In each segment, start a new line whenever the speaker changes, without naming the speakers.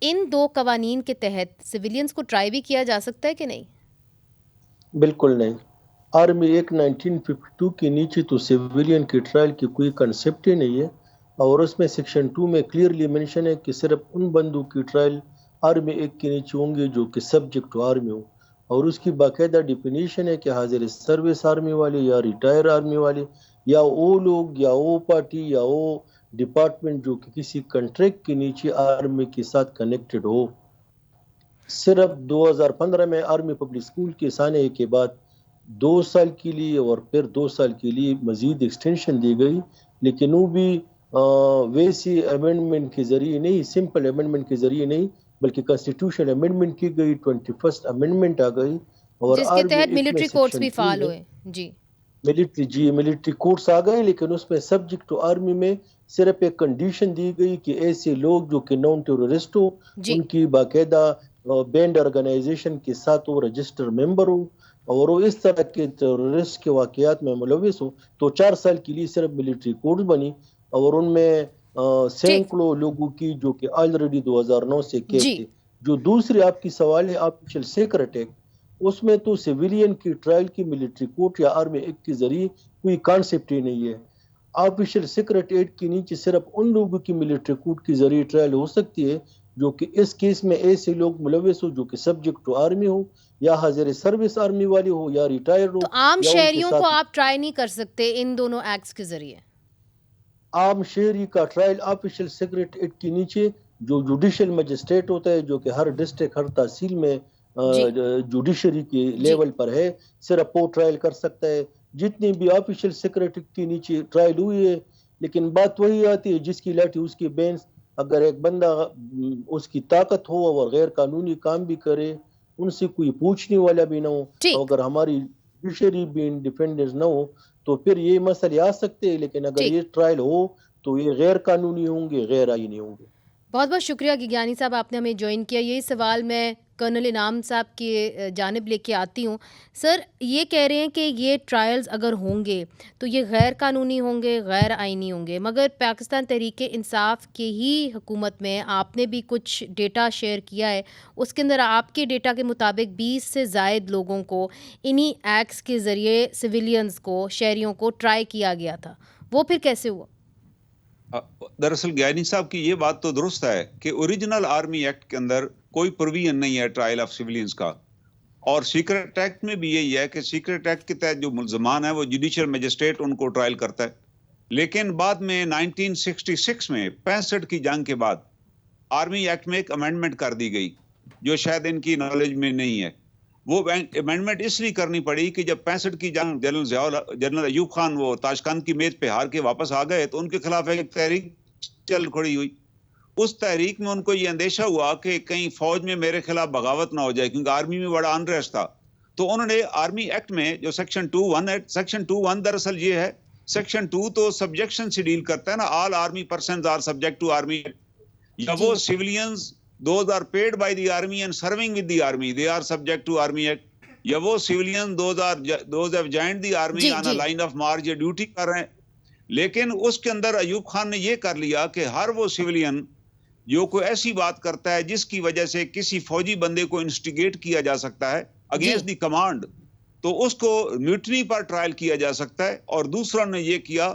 इन दो कवानीन के तहत सिविलियंस को ट्राई भी किया जा सकता है कि नहीं?
बिल्कुल नहीं। आर्मी एक्ट 1952 के नीचे तो सिविलियन की ट्रायल की कोई कंसेप्ट ही नहीं है। और उसमें सेक्शन 2 में क्लियरली मेंशन है कि सिर्फ उन बंदों की ट्रायल आर्मी एक्ट के नीचे होंगे जो कि सब्जेक्ट टू आर्मी हो। और उसकी बाकायदा डिफिनीशन है कि हाजिर सर्विस आर्मी वाले या रिटायर आर्मी वाले या वो लोग या वो पार्टी या वो डिपार्टमेंट जो कि किसी कंट्रैक्ट के नीचे आर्मी के साथ कनेक्टेड हो। सिर्फ 2015 में आर्मी पब्लिक स्कूल के साने के बाद 2 साल के लिए और फिर 2 साल के लिए मजीद एक्सटेंशन दी गई, लेकिन वो भी वैसी अमेंडमेंट के जरिए नहीं, सिंपल अमेंडमेंट के जरिए नहीं, बल्कि कॉन्स्टिट्यूशन अमेंडमेंट की गई, 21st अमेंडमेंट आ गई। और
जिसके
आर्मी
तहत
एक्ट में
मिलिट्री कोर्ट्स
सेक्शन
भी
2
फाल
में
हुए। जी
मिलिट्री कोर्ट्स आ गए, लेकिन उसमें सब्जेक्ट टू आर्मी में सिर्फ एक कंडीशन दी गई कि ऐसे लोग जो कि नॉन टेररिस्ट हो,
जी
उनकी बाकायदा बैंड ऑर्गेनाइजेशन के साथ वो रजिस्टर मेंबर हो और वो इस तरह के टेररिस्ट के वाकयात में मुलविस हो, तो 4 साल के लिए सिर्फ मिलिट्री कोर्ट्स बनी। और उनमें
ठीक।
सैकड़ों लोगों की जो कि ऑलरेडी 2009 से कैद
जी
थे। जो दूसरी आपकी सवाल है ऑफिशियल सीक्रेट एक्ट, उसमें तो सिविलियन की ट्रायल की मिलिट्री कोर्ट या आर्मी एक्ट के जरिए कोई कॉन्सेप्ट ही नहीं है। ऑफिशियल सीक्रेट एक्ट के नीचे सिर्फ उन लोगों की मिलिट्री कोर्ट के जरिए ट्रायल हो सकती है जो कि इस केस में ऐसे लोग मुलविस हो जो कि सब्जेक्ट टू आर्मी हो या हाजिर सर्विस आर्मी वाले हो या रिटायर्ड
तो
हो
आम
या उनके
शहरियों को
साथ।
आप ट्राई नहीं कर सकते इन दोनों एक्ट्स के जरिए?
आम शहरी का ट्रायल ऑफिशियल सीक्रेट एक्ट के नीचे जो जुडिशियल मजिस्ट्रेट होता है जो कि हर डिस्ट्रिक्ट हर तहसील में
जी
जुडिशरी के
जी
लेवल पर है, सिर्फ वो ट्रायल कर सकता है। जितनी भी ऑफिशियल सीक्रेट एक्ट के नीचे ट्रायल हुई है, लेकिन बात वही आती है जिसकी लाठी उसकी बेंच। अगर एक बंदा उसकी ताकत हो और गैर कानूनी काम भी करे, उनसे कोई पूछने वाला भी ना हो, और
ठीक
अगर हमारी जुडिशरी भी इंडिपेंडेंस ना हो, तो फिर ये मसले आ सकते हैं। लेकिन अगर
ठीक।
ये ट्रायल हो तो ये गैर कानूनी होंगे, गैर आईनी होंगे।
बहुत बहुत शुक्रिया गिज्ञानी साहब, आपने हमें ज्वाइन किया। यही सवाल मैं कर्नल इनाम साहब की जानिब लेके आती हूँ। सर, ये कह रहे हैं कि ये ट्रायल्स अगर होंगे तो ये गैर कानूनी होंगे, गैर आइनी होंगे, मगर पाकिस्तान तहरीक इंसाफ की ही हुकूमत में आपने भी कुछ डेटा शेयर किया है। उसके अंदर आपके डेटा के मुताबिक 20 से ज़ायद लोगों को इन्हीं एक्ट्स के ज़रिए सिविलियंस को, शहरियों को ट्राई किया गया था। वो फिर कैसे हुआ?
दरअसल ज्ञानी साहब की ये बात तो दुरुस्त है कि ओरिजिनल आर्मी एक्ट के अंदर कोई प्रोविजन नहीं है ट्रायल ऑफ सिविलियंस का, और सीक्रेट एक्ट में भी यही है कि सीक्रेट एक्ट के तहत जो मुल्जमान है वो जुडिशियल मजिस्ट्रेट उनको ट्रायल करता है। लेकिन बाद में 1966 में 65 की जंग के बाद आर्मी एक्ट में एक अमेंडमेंट कर दी गई जो शायद इनकी नॉलेज में नहीं है। वो अमेंडमेंट इसलिए करनी पड़ी कि जब 65 की जंग जनरल अयूब खान वो ताशकंद की मेज पे हार के वापस आ गए तो उनके खिलाफ एक तहरीक चल खड़ी हुई। उस तहरीक में उनको ये अंदेशा हुआ कि कहीं फौज में मेरे खिलाफ बगावत ना हो जाए, क्योंकि आर्मी में बड़ा अनरेस्ट था। तो उन्होंने आर्मी एक्ट में जो सेक्शन 2(1) है, सेक्शन 2(1) दरअसल ये है, सेक्शन 2 तो सब्जेक्शन से डील करता है ना, all army persons are subject to army, या
जी
वो civilians those are paid by the army and serving with the army, they are subject to army act, या वो civilian those have joined the army
जी
on a
जी
line of march, ये duty कर रहे हैं। लेकिन उसके अंदर अयूब खान ने ये कर लिया कि हर वो सिविलियन जो कोई ऐसी बात करता है जिसकी वजह से किसी फौजी बंदे को इंस्टिगेट किया जा सकता है
जी
अगेंस्ट द कमांड, तो उसको म्यूटनी पर ट्रायल किया जा सकता है। और दूसरा ने ये किया,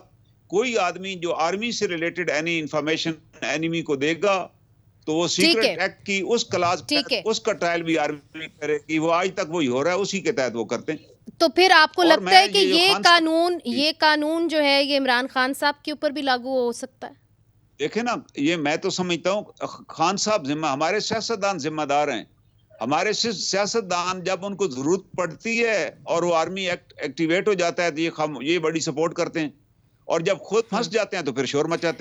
कोई आदमी जो आर्मी से रिलेटेड एनी इंफॉर्मेशन एनिमी को देगा तो वो
ठीक
सीक्रेट
है।
एक्ट की उस क्लास
ठीक है,
उसका ट्रायल भी आर्मी करेगी। वो आज तक वही हो रहा है, उसी के तहत वो करते हैं।
तो फिर आपको
और
लगता
मैं
है कि
ये जो
ये
खान
कानून
साहब,
ये कानून जो है ये इमरान खान साहब के ऊपर भी लागू हो सकता है?
देखे ना, ये मैं तो समझता हूँ खान साहब हमारे सियासतदान जिम्मेदार हैं। हमारे सियासतदान जब उनको जरूरत पड़ती है और वो आर्मी एक्ट एक्टिवेट हो जाता है तो ये बड़ी सपोर्ट करते हैं, और जब खुद फंस जाते हैं तो फिर शोर मचाते हैं।